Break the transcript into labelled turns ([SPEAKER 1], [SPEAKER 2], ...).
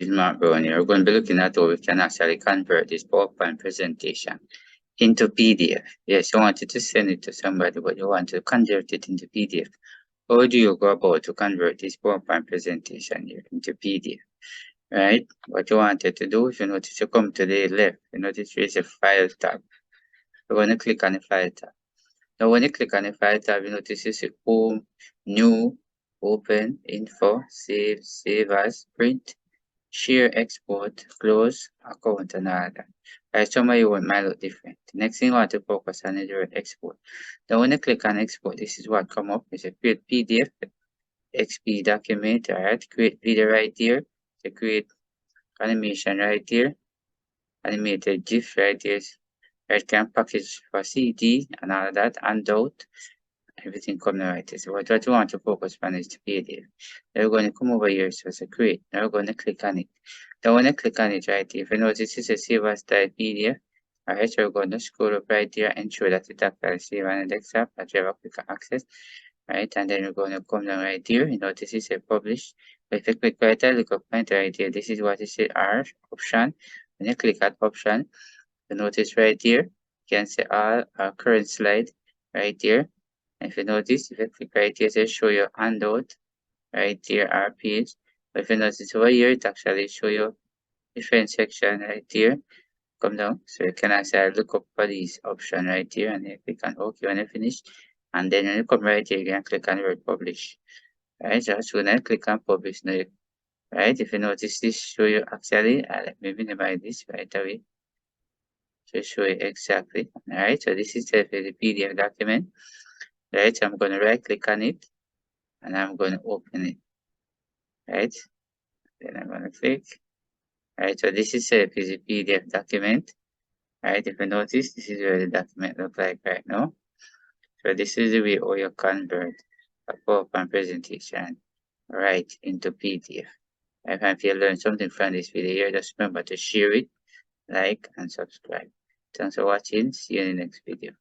[SPEAKER 1] Mark Brown here. We're going to be looking at how we can actually convert this PowerPoint presentation into PDF. Yes, you wanted to send it to somebody, but you want to convert it into PDF. How do you go about to convert this PowerPoint presentation here into PDF? Right? What you wanted to do, if you notice, you come to the left, you notice there is a File tab. You're going to click on the File tab. Now, when you click on the File tab, you notice you see Home, New, Open, Info, Save as, Print, Share, export, close, account, and all that. Right, some of you might look different. The next thing you want to focus on is your export. Now when you click on export, this is what come up. It's a create PDF, XP document, alright, create video right here, to create animation right here, animated GIF right here, right, can package for CD and all of that, handout, everything coming right here. So what you want to focus on is the PDF. Now we're going to come over here, so it's a create. Now we're going to click on it. Now when I click on it right here, if you notice this is a save as type PDF. Alright, so we're going to scroll up right here and ensure that it actually save on the desktop, that you have a quick access. Right, and then we're going to come down right here. You know, this is a publish. If you click right there, look up point right here. This is what is R option. When you click at option, you notice right here, you can see all our current slide right here. And if you notice, if you click right here, it show you handout right here, our page. But if you notice over here, it actually show you different section right here. Come down, so you can actually look up for these option right here, and you click on OK when you finish. And then when you come right here, you can click on Word Publish. Right, so as soon as I click on Publish now, right, if you notice this show you actually, let me minimize this right away to show you exactly. Alright, so this is the PDF document. Right, so I'm going to right click on it and I'm going to open it. Right, then I'm going to click. Right, so this is a PDF document. Right, if you notice, this is where the document looks like right now. So this is the way how you convert a PowerPoint presentation right into PDF. If you learned something from this video, just remember to share it, like, and subscribe. Thanks for watching. See you in the next video.